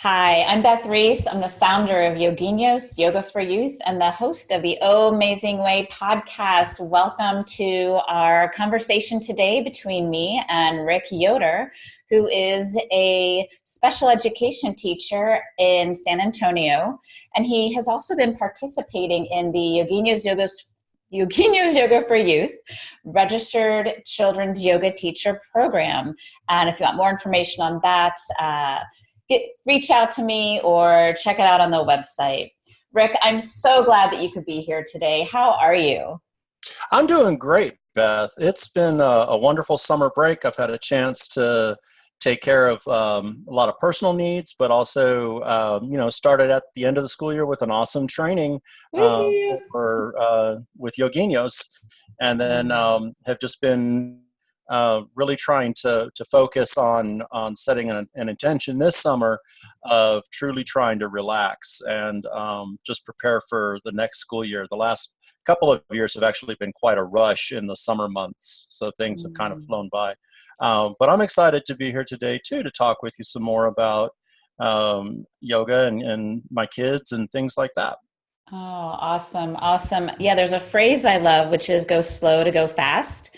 Hi, I'm Beth Reese. I'm the founder of Yoginos, Yoga for Youth, and the host of the OHMazing Way podcast. Welcome to our conversation today between me and Rick Yoder, who is a special education teacher in San Antonio. And he has also been participating in the Yoginos Yoga for Youth registered children's yoga teacher program. And if you want more information on that, reach out to me or check it out on the website. Rick, I'm so glad that you could be here today. How are you? I'm doing great, Beth. It's been a wonderful summer break. I've had a chance to take care of a lot of personal needs, but also, started at the end of the school year with an awesome training with Yoginos, and then have just been really trying to focus on setting an intention this summer of truly trying to relax and just prepare for the next school year. The last couple of years have actually been quite a rush in the summer months, so things have kind of flown by. But I'm excited to be here today too to talk with you some more about yoga and my kids and things like that. Oh, awesome. Awesome. Yeah, there's a phrase I love, which is go slow to go fast.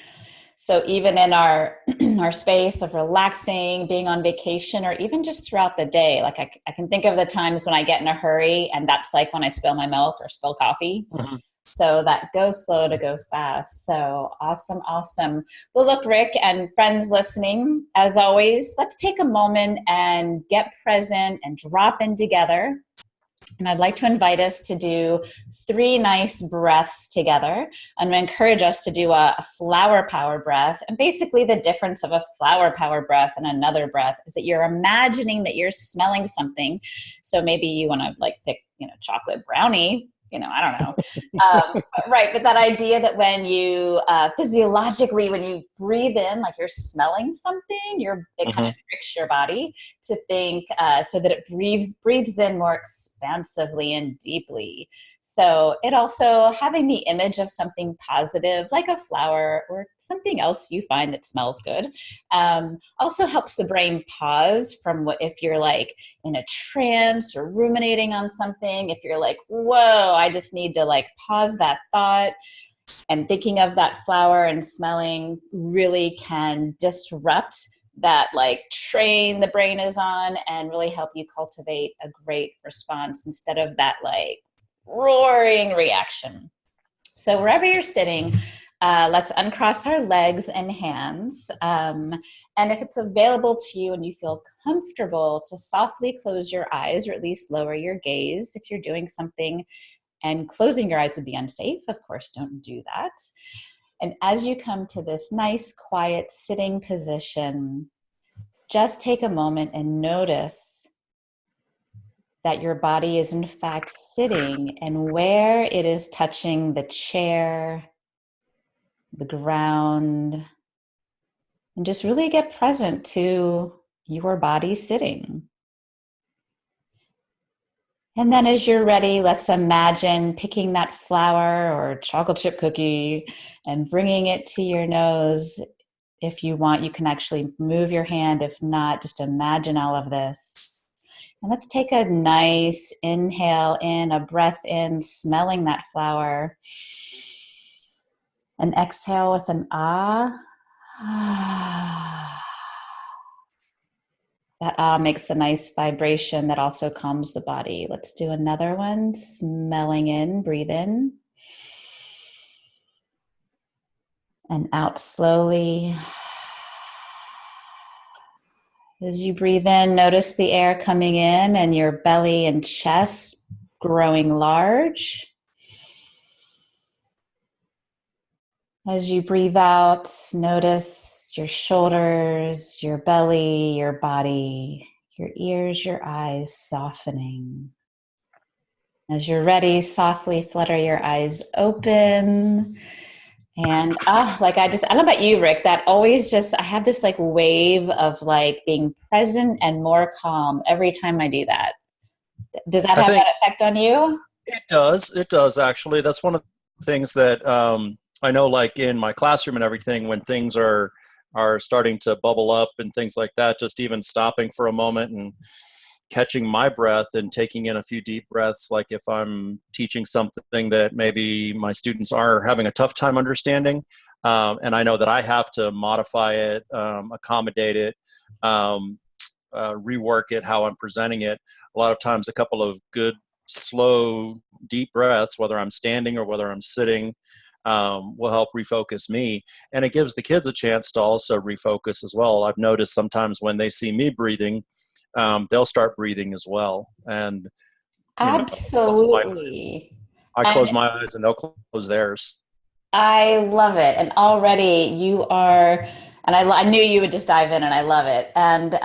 So even in our our space of relaxing, being on vacation, or even just throughout the day, like I can think of the times when I get in a hurry, and that's like when I spill my milk or spill coffee. Mhm. So that go slow to go fast. So awesome, awesome. Well, look, Rick and friends listening, as always, let's take a moment and get present and drop in together. And I'd like to invite us to do 3 nice breaths together. I'm going to encourage us to do a flower power breath. And basically the difference of a flower power breath and another breath is that you're imagining that you're smelling something. So maybe you want to pick, chocolate brownie, I don't know. Right. But that idea that when you physiologically, when you breathe in, like you're smelling something, it kind of tricks your body to think so that it breathes in more expansively and deeply. So it also having the image of something positive, like a flower or something else you find that smells good, also helps the brain pause from if you're like in a trance or ruminating on something. If you're like, whoa, I just need to pause that thought, and thinking of that flower and smelling really can disrupt that train the brain is on and really help you cultivate a great response instead of that roaring reaction. So wherever you're sitting, let's uncross our legs and hands. And if it's available to you and you feel comfortable, to softly close your eyes or at least lower your gaze. If you're doing something and closing your eyes would be unsafe, of course, don't do that. And as you come to this nice, quiet sitting position, just take a moment and notice that your body is in fact sitting and where it is touching the chair, the ground, and just really get present to your body sitting. And then as you're ready, let's imagine picking that flower or chocolate chip cookie and bringing it to your nose. If you want, you can actually move your hand. If not, just imagine all of this. And let's take a nice inhale in, a breath in, smelling that flower. And exhale with an ah. That ah makes a nice vibration that also calms the body. Let's do another one. Smelling in, breathe in. And out slowly. As you breathe in, notice the air coming in and your belly and chest growing large. As you breathe out, notice your shoulders, your belly, your body, your ears, your eyes softening. As you're ready, softly flutter your eyes open. And I don't know about you, Rick, that always I have this wave of being present and more calm every time I do that. Does that I have think that effect on you? it does. It does, actually. That's one of the things that I know, in my classroom and everything, when things are starting to bubble up and things like that, just even stopping for a moment and catching my breath and taking in a few deep breaths, like if I'm teaching something that maybe my students are having a tough time understanding, and I know that I have to modify it, accommodate it, rework it, how I'm presenting it. A lot of times a couple of good, slow, deep breaths, whether I'm standing or whether I'm sitting, will help refocus me. And it gives the kids a chance to also refocus as well. I've noticed sometimes when they see me breathing, they'll start breathing as well. And, you know, Absolutely. I And close my eyes and they'll close theirs. I love it. And already you are, and I knew you would just dive in, and I love it. And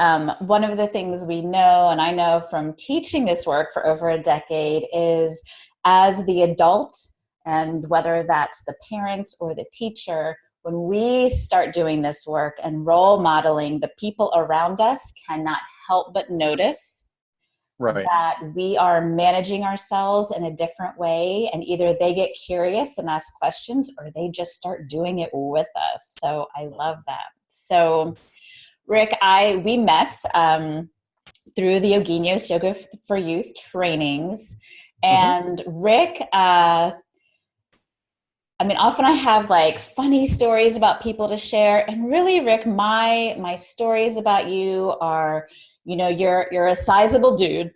one of the things we know, and I know from teaching this work for over a decade, is as the adult, and whether that's the parent or the teacher, when we start doing this work and role modeling, the people around us cannot help but notice Right. that we are managing ourselves in a different way, and either they get curious and ask questions or they just start doing it with us. So I love that. So Rick, we met through the Yoginios Yoga for Youth trainings, Mm-hmm. and Rick, often I have like funny stories about people to share, and really, Rick, my stories about you are, you're a sizable dude,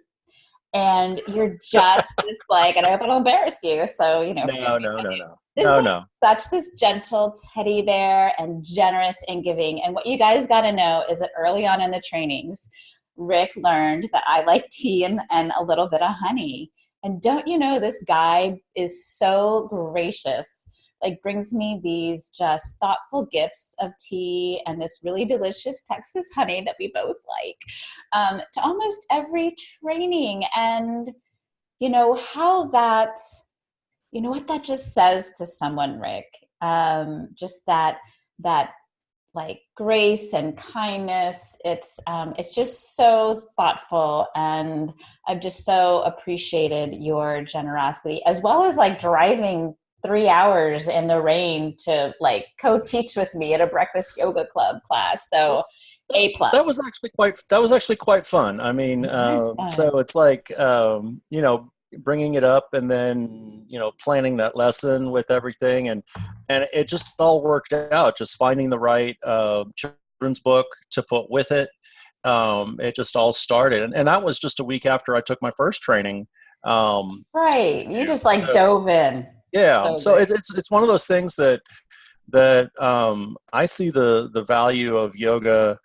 and you're just this like, and I hope I don't embarrass you, so forgive No, me. no, no, no, This no, like no. such this gentle teddy bear and generous and giving. And what you guys got to know is that early on in the trainings, Rick learned that I like tea and a little bit of honey. And don't you know, this guy is so gracious, like brings me these just thoughtful gifts of tea and this really delicious Texas honey that we both like, to almost every training. And how that, what that just says to someone, Rick, just that like grace and kindness. It's just so thoughtful, and I've just so appreciated your generosity, as well as like driving 3 hours in the rain to like co-teach with me at a breakfast yoga club class. So A That plus. was actually quite fun. I mean, It was fun. so it's like, bringing it up and then, planning that lesson with everything. And it just all worked out, just finding the right children's book to put with it. It just all started. And that was just a week after I took my first training. Right. You just like So, dove in. yeah. So So great. it's one of those things that I see the value of yoga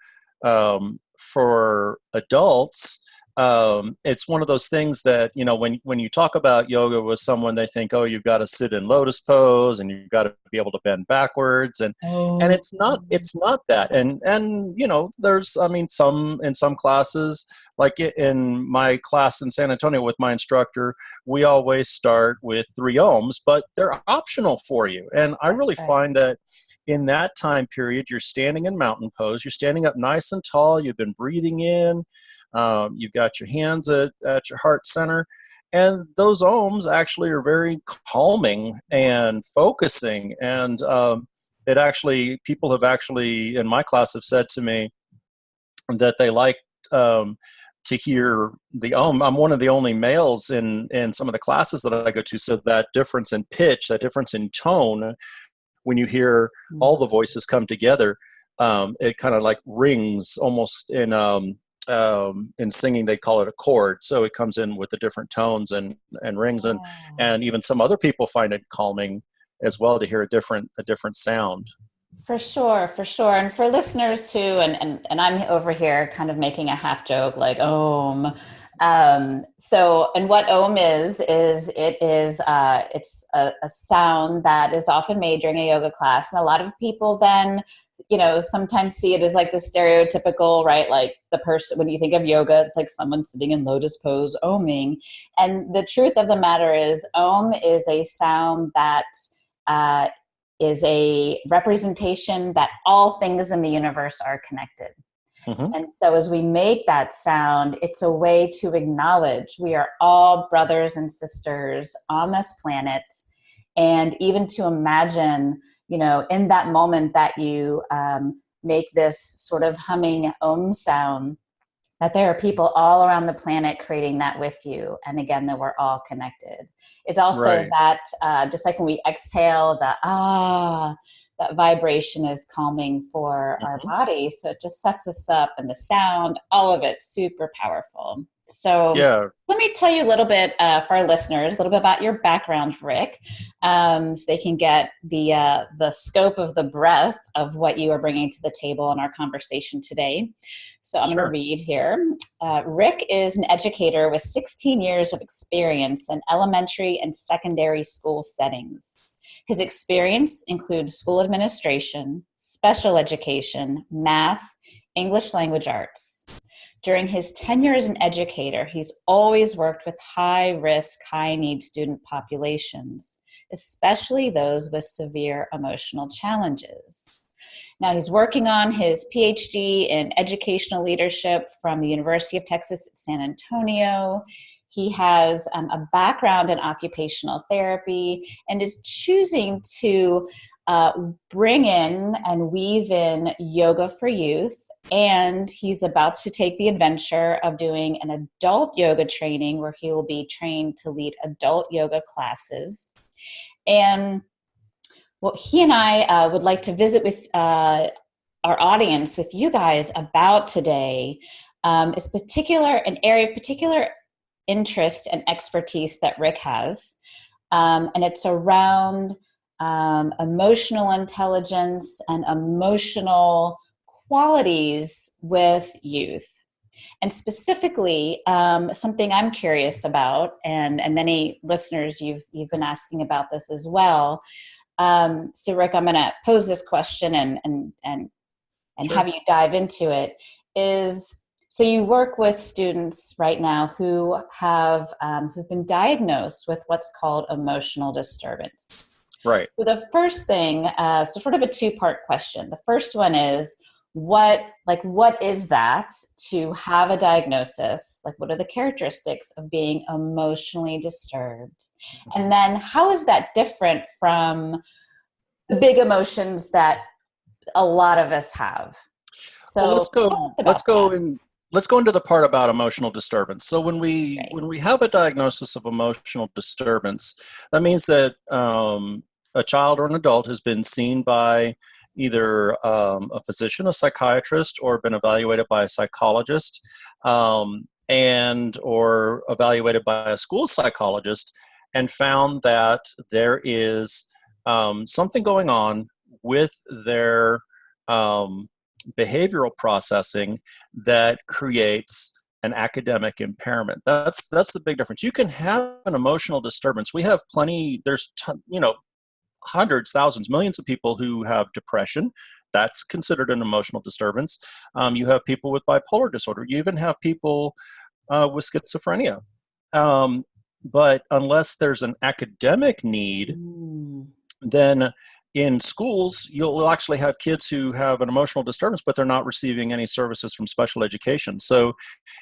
for adults. It's one of those things that, when you talk about yoga with someone, they think, oh, you've got to sit in lotus pose and you've got to be able to bend backwards, and Oh. it's not that. And there's, in some classes, like in my class in San Antonio with my instructor, we always start with 3 ohms, but they're optional for you. And I That's really right. find that in that time period, you're standing in mountain pose, you're standing up nice and tall, you've been breathing in, you've got your hands at your heart center. And those ohms actually are very calming and focusing. And people have actually, in my class, have said to me that they like to hear the ohm. I'm one of the only males in some of the classes that I go to. So that difference in pitch, that difference in tone, when you hear all the voices come together, it kind of like rings almost in singing. They call it a chord. So it comes in with the different tones and rings, and even some other people find it calming as well to hear a different sound. For sure, for sure. And for listeners too, and I'm over here kind of making a half joke like Om. So, and what Om it's a sound that is often made during a yoga class. And a lot of people then, sometimes see it as like the stereotypical, right? Like the person, when you think of yoga, it's like someone sitting in lotus pose, oming. And the truth of the matter is Om is a sound that, is a representation that all things in the universe are connected. Mm-hmm. And so as we make that sound, it's a way to acknowledge we are all brothers and sisters on this planet. And even to imagine, in that moment that you make this sort of humming Om sound, that there are people all around the planet creating that with you. And again, that we're all connected. It's also Right. that, just like when we exhale, that vibration is calming for our Mhm. body. So it just sets us up, and the sound, all of it, super powerful. So Yeah, let me tell you a little bit, for our listeners, a little bit about your background, Rick, so they can get the scope of the breadth of what you are bringing to the table in our conversation today. So I'm going to sure. read here. Rick is an educator with 16 years of experience in elementary and secondary school settings. His experience includes school administration, special education, math, English language arts. During his tenure as an educator, he's always worked with high-risk, high-need student populations, especially those with severe emotional challenges. Now he's working on his PhD in educational leadership from the University of Texas at San Antonio. He has a background in occupational therapy and is choosing to bring in and weave in yoga for youth. And he's about to take the adventure of doing an adult yoga training where he will be trained to lead adult yoga classes. And what he and I would like to visit with our audience, with you guys about today, is an area of particular interest and expertise that Rick has. And it's around emotional intelligence and emotional qualities with youth. And specifically, something I'm curious about, and many listeners, you've been asking about this as well. So Rick, I'm going to pose this question and Sure. have you dive into it. So you work with students right now who have who've been diagnosed with what's called emotional disturbance. Right. So the first thing, so sort of a two-part question. The first one is, what is that to have a diagnosis? Like, what are the characteristics of being emotionally disturbed? And then how is that different from the big emotions that a lot of us have? Well, So tell us about that. let's go into the part about emotional disturbance. So Right. when we have a diagnosis of emotional disturbance, that means that a child or an adult has been seen by either a physician, a psychiatrist, or been evaluated by a psychologist, and or evaluated by a school psychologist, and found that there is something going on with their behavioral processing that creates an academic impairment. That's the big difference. You can have an emotional disturbance. We have plenty. Hundreds, thousands, millions of people who have depression. That's considered an emotional disturbance. You have people with bipolar disorder. You even have people with schizophrenia. But unless there's an academic need, Mm. then in schools, you'll actually have kids who have an emotional disturbance, but they're not receiving any services from special education. So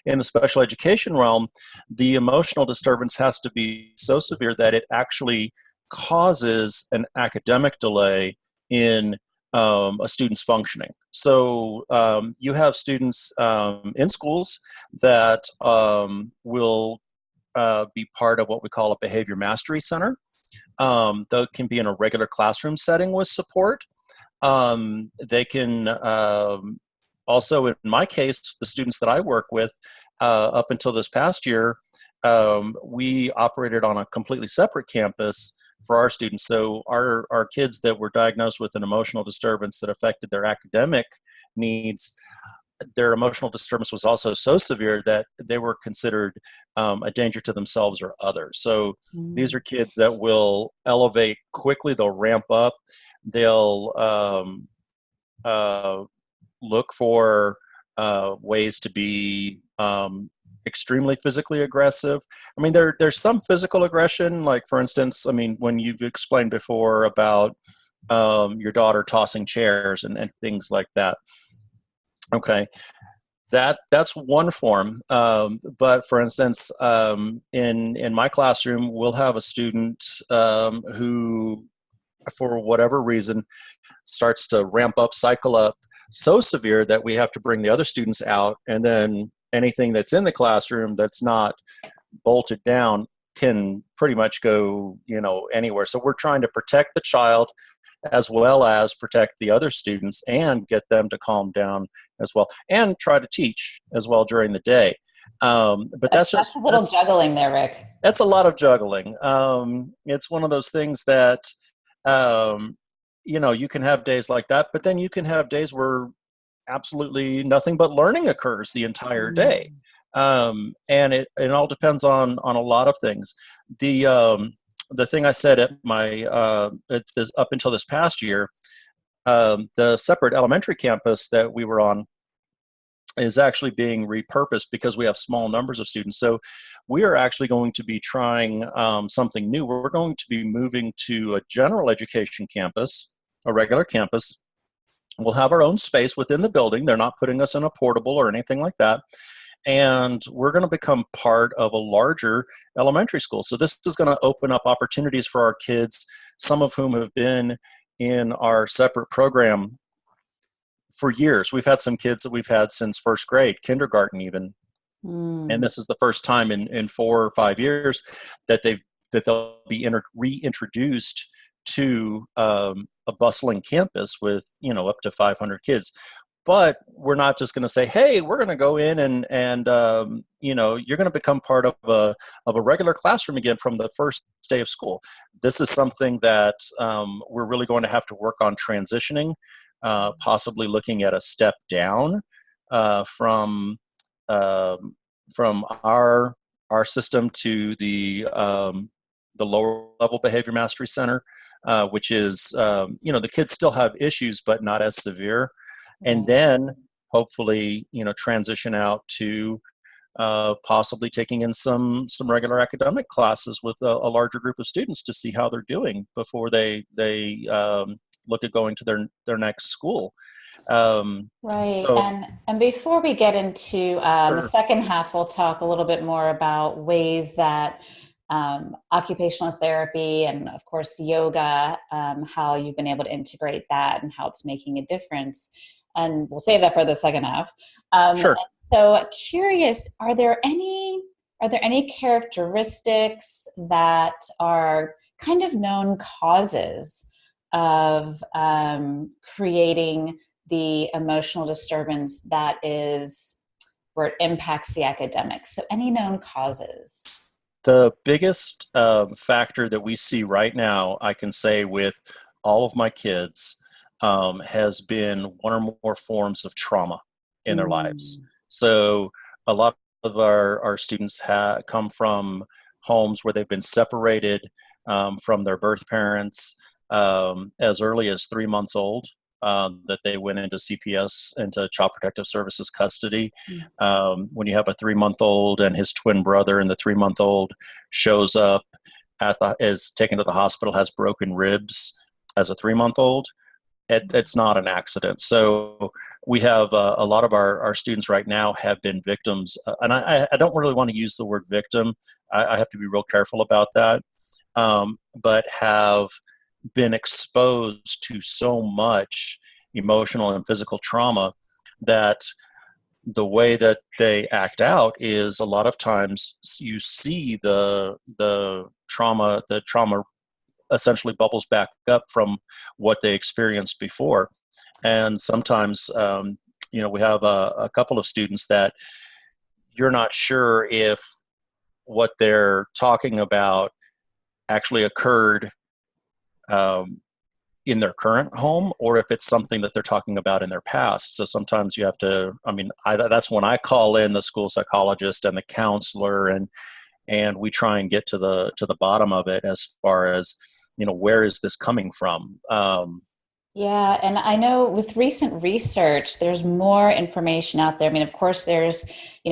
in the special education realm, the emotional disturbance has to be so severe that it actually causes an academic delay in a student's functioning. So you have students in schools that will be part of what we call a behavior mastery center. They can be in a regular classroom setting with support. They can also, in my case, the students that I work with, up until this past year, we operated on a completely separate campus for our students. So our kids that were diagnosed with an emotional disturbance that affected their academic needs, their emotional disturbance was also so severe that they were considered a danger to themselves or others. So these Mm. are kids that will elevate quickly. They'll ramp up. They'll look for ways to be extremely physically aggressive. I mean, there's some physical aggression, like for instance, I mean, when you've explained before about your daughter tossing chairs and things like that. Okay, that's one form. But for instance, in my classroom, we'll have a student who, for whatever reason, starts to ramp up, cycle up so severe that we have to bring the other students out and then anything that's in the classroom that's not bolted down can pretty much go, anywhere. So we're trying to protect the child as well as protect the other students and get them to calm down as well, and try to teach as well during the day. But that's a little juggling there, Rick. That's a lot of juggling. It's one of those things that, you can have days like that, but then you can have days where absolutely nothing but learning occurs the entire day. And it all depends on a lot of things. The thing I said at my up until this past year, the separate elementary campus that we were on is actually being repurposed because we have small numbers of students. So we are actually going to be trying something new. We're going to be moving to a general education campus, a regular campus. We'll have our own space within the building. They're not putting us in a portable or anything like that. And we're going to become part of a larger elementary school. So this is going to open up opportunities for our kids, some of whom have been in our separate program for years. We've had some kids that we've had since first grade, kindergarten even. And this is the first time in 4 or 5 years that they'll be reintroduced to a bustling campus with, up to 500 kids. But we're not just going to say, hey, we're going to go in and you're going to become part of a regular classroom again from the first day of school. This is something that we're really going to have to work on transitioning, possibly looking at a step down from our system to the lower level behavior mastery center, which is the kids still have issues but not as severe. And then hopefully, transition out to possibly taking in some regular academic classes with a larger group of students to see how they're doing before they look at going to their next school. Right. So, and before we get into the second half, we'll talk a little bit more about ways that occupational therapy and, of course, yoga, how you've been able to integrate that and how it's making a difference. And we'll save that for the second half. Sure. So curious, are there any characteristics that are kind of known causes of creating the emotional disturbance that is where it impacts the academics? So any known causes? The biggest factor that we see right now, I can say with all of my kids, has been one or more forms of trauma in their lives. So a lot of our students come from homes where they've been separated from their birth parents as early as 3 months old, that they went into CPS, into Child Protective Services custody. When you have a 3-month-old and his twin brother, and the 3-month-old shows up is taken to the hospital, has broken ribs as a 3-month-old, it's not an accident. So we have a lot of our students right now have been victims, and I don't really want to use the word victim. I have to be real careful about that, but have been exposed to so much emotional and physical trauma that the way that they act out is a lot of times you see the trauma essentially bubbles back up from what they experienced before. And sometimes, we have a couple of students that you're not sure if what they're talking about actually occurred in their current home, or if it's something that they're talking about in their past. So sometimes you have to, that's when I call in the school psychologist and the counselor, and we try and get to the bottom of it as far as, where is this coming from? Yeah, and I know with recent research, there's more information out there. Of course, there's,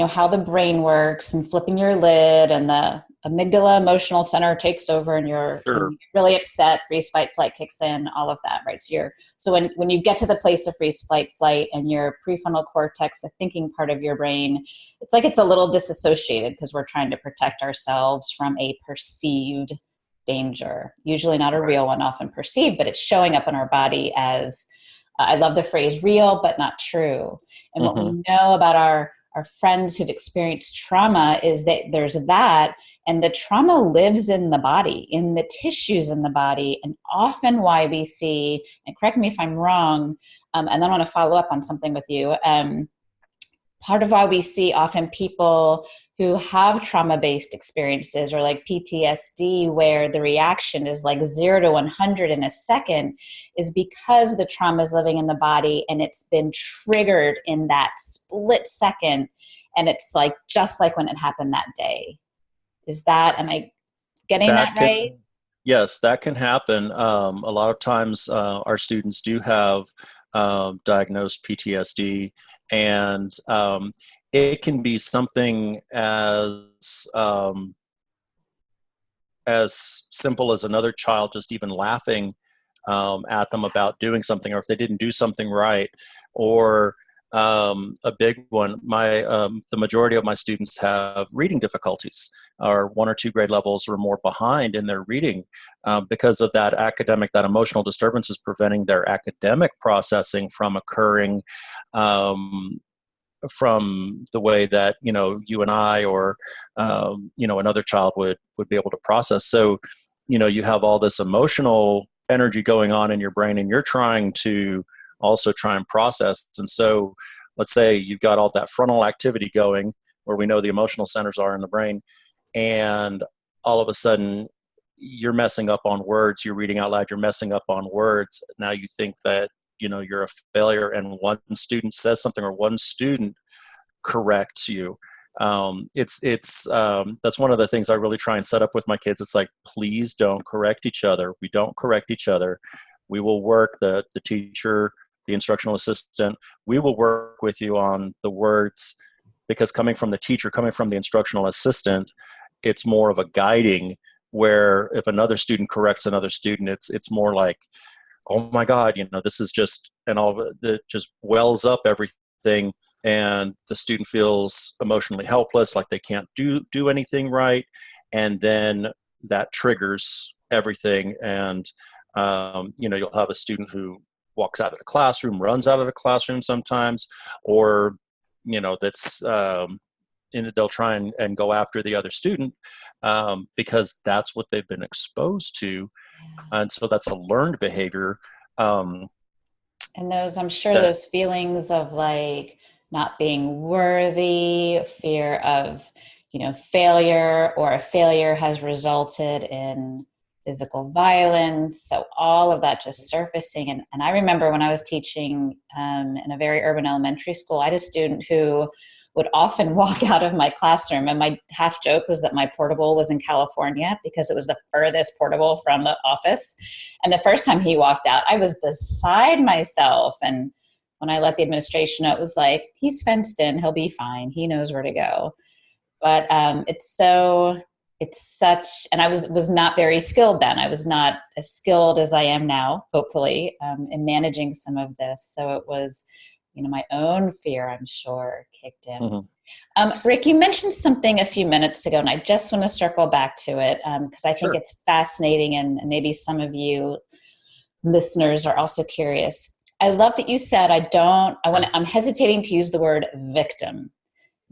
how the brain works and flipping your lid, and the amygdala emotional center takes over, and you're really upset, freeze, fight, flight kicks in, all of that, right? So when you get to the place of freeze, fight, flight, and your prefrontal cortex, the thinking part of your brain, it's like it's a little disassociated because we're trying to protect ourselves from a perceived danger, usually not a real one, often perceived, but it's showing up in our body as, I love the phrase real, but not true. And what we know about our our friends who've experienced trauma is that there's that, and the trauma lives in the body, in the tissues in the body, and often why we see, and correct me if I'm wrong, and then I want to follow up on something with you. Part of why we see often people who have trauma-based experiences or like PTSD, where the reaction is like 0 to 100 in a second, is because the trauma is living in the body and it's been triggered in that split second. And it's like, just like when it happened that day. Am I getting that right? Yes, that can happen. A lot of times our students do have diagnosed PTSD, and it can be something as simple as another child just even laughing at them about doing something, or if they didn't do something right, or a big one. The majority of my students have reading difficulties, or 1 or 2 grade levels or more behind in their reading because of that emotional disturbance is preventing their academic processing from occurring from the way that you and I or another child would be able to process. So you have all this emotional energy going on in your brain, and you're trying to also try and process. And so let's say you've got all that frontal activity going where we know the emotional centers are in the brain, and all of a sudden you're messing up on words, you're reading out loud, you're messing up on words. Now you think that you're a failure, and one student says something or one student corrects you. That's one of the things I really try and set up with my kids. It's like, please don't correct each other. We don't correct each other. We will work, the teacher, the instructional assistant, we will work with you on the words, because coming from the teacher, coming from the instructional assistant, it's more of a guiding, where if another student corrects another student, it's more like, oh my God, this is just, and all of it just wells up everything, and the student feels emotionally helpless, like they can't do anything right, and then that triggers everything. And you'll have a student who walks out of the classroom, runs out of the classroom sometimes, or that's they'll try and go after the other student because that's what they've been exposed to. And so that's a learned behavior. And I'm sure those feelings of like not being worthy, fear of, failure, or a failure has resulted in physical violence. So all of that just surfacing. And I remember when I was teaching in a very urban elementary school, I had a student who would often walk out of my classroom. And my half joke was that my portable was in California because it was the furthest portable from the office. And the first time he walked out, I was beside myself. And when I let the administration know, it was like, he's fenced in, he'll be fine. He knows where to go. But it's such, and I was not very skilled then. I was not as skilled as I am now, hopefully, in managing some of this. So it was, my own fear, I'm sure, kicked in. Mm-hmm. Rick, you mentioned something a few minutes ago, and I just want to circle back to it because I think it's fascinating, and maybe some of you listeners are also curious. I love that you said, I'm hesitating to use the word victim,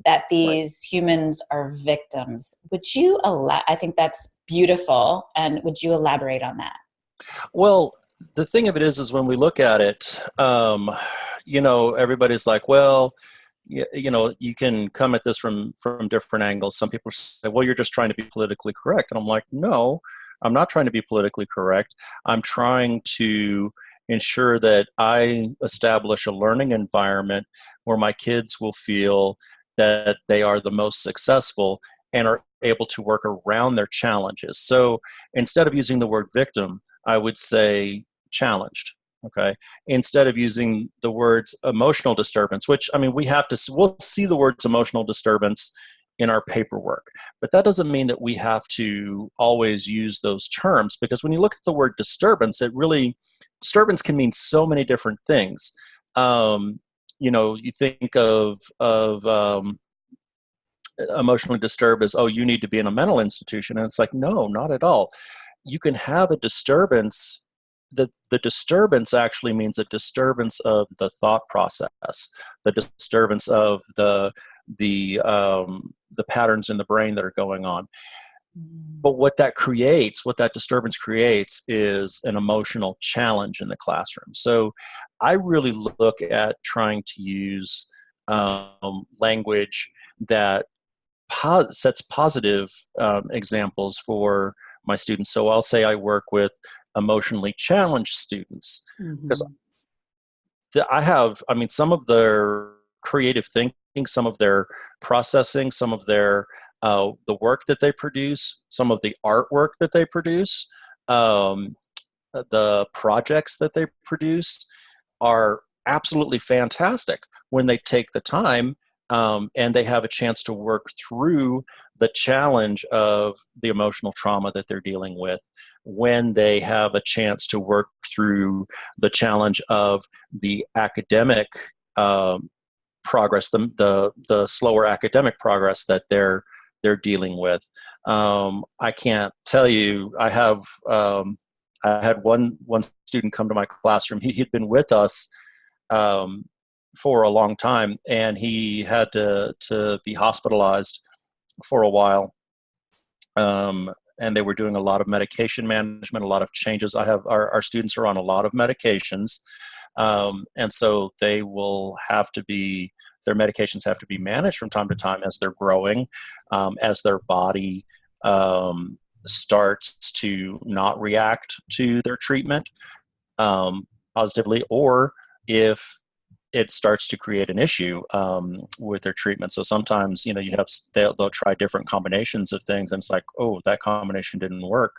that these humans are victims. Would you I think that's beautiful. And would you elaborate on that? Well, the thing of it is when we look at it, everybody's like, well, you can come at this from different angles. Some people say, well, you're just trying to be politically correct. And I'm like, no, I'm not trying to be politically correct. I'm trying to ensure that I establish a learning environment where my kids will feel that they are the most successful and are able to work around their challenges. So instead of using the word victim, I would say challenged. Okay. Instead of using the words emotional disturbance, which, we'll see the words emotional disturbance in our paperwork, but that doesn't mean that we have to always use those terms, because when you look at the word disturbance, disturbance can mean so many different things. You think of emotionally disturbed as, oh, you need to be in a mental institution. And it's like, no, not at all. You can have a disturbance. The disturbance actually means a disturbance of the thought process, the disturbance of the the patterns in the brain that are going on. But what that disturbance creates is an emotional challenge in the classroom. So I really look at trying to use language that sets positive examples for my students. So I'll say I work with emotionally challenged students, because some of their creative thinking, some of their processing, some of their the work that they produce, some of the artwork that they produce, the projects that they produce are absolutely fantastic when they take the time and they have a chance to work through the challenge of the emotional trauma that they're dealing with, when they have a chance to work through the challenge of the academic progress, the slower academic progress that they're dealing with. I can't tell you. I had one student come to my classroom. He'd been with us for a long time, and he had to be hospitalized for a while. And they were doing a lot of medication management, a lot of changes. Our students are on a lot of medications, and so they will have to be. Their medications have to be managed from time to time as they're growing, as their body starts to not react to their treatment positively, or if it starts to create an issue with their treatment. So sometimes, they'll try different combinations of things, and it's like, oh, that combination didn't work.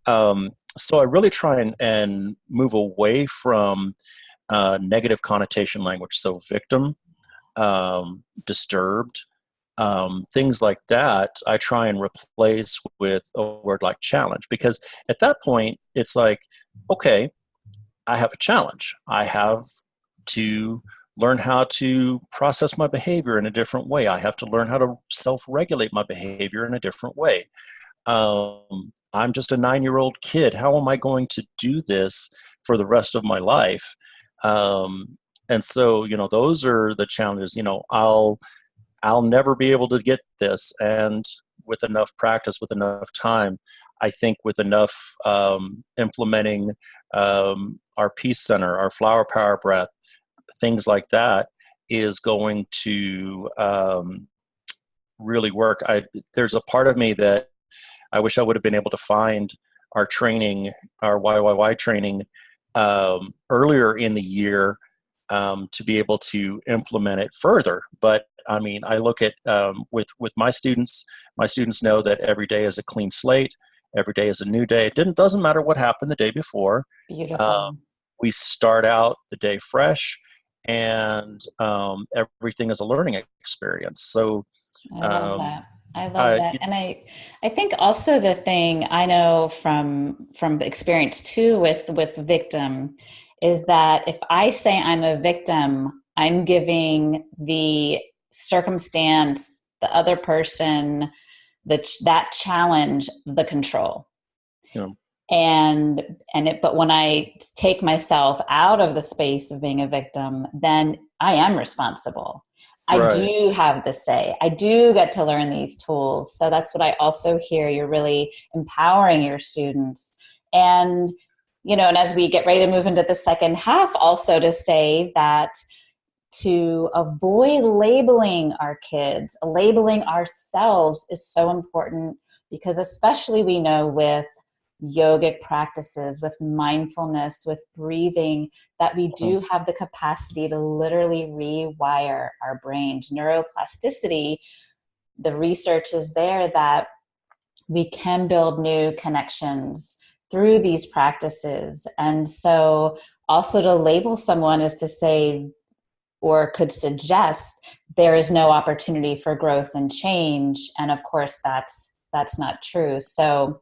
So I really try and move away from negative connotation language. So victim, disturbed, things like that, I try and replace with a word like challenge, because at that point it's like, okay, I have a challenge. I have to learn how to process my behavior in a different way. I have to learn how to self-regulate my behavior in a different way. I'm just a 9-year-old kid. How am I going to do this for the rest of my life? And so, those are the challenges. I'll never be able to get this. And with enough practice, with enough time, I think with enough implementing our peace center, our flower power breath, things like that is going to really work. There's a part of me that I wish I would have been able to find our training, our YYY training, earlier in the year to be able to implement it further. But I look at with my students know that every day is a clean slate. Every day is a new day. It doesn't matter what happened the day before. Beautiful. We start out the day fresh, and everything is a learning experience. So I love that. I love that. And I think also the thing I know from experience too with victim is that if I say I'm a victim, I'm giving the circumstance, the other person, that challenge, the control. Yeah. But when I take myself out of the space of being a victim, then I am responsible. I do have the say. I do get to learn these tools. So that's what I also hear. You're really empowering your students. And, and as we get ready to move into the second half, also to say that to avoid labeling our kids, labeling ourselves is so important, because especially we know with yogic practices, with mindfulness, with breathing, that we do have the capacity to literally rewire our brains. Neuroplasticity, the research is there that we can build new connections through these practices. And so also to label someone is to say, or could suggest, there is no opportunity for growth and change. And of course, that's not true. So,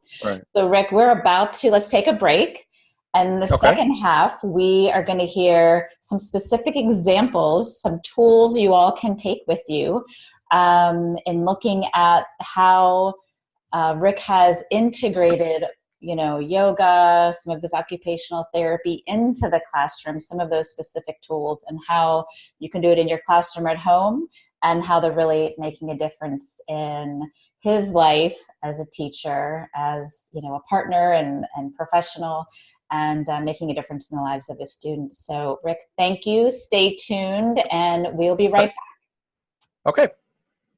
So Rick, let's take a break. And the second half, we are going to hear some specific examples, some tools you all can take with you in looking at how Rick has integrated yoga, some of his occupational therapy into the classroom, some of those specific tools, and how you can do it in your classroom at home, and how they're really making a difference in his life as a teacher, as a partner and professional, and making a difference in the lives of his students. So Rick, thank you. Stay tuned, and we'll be right back. Okay.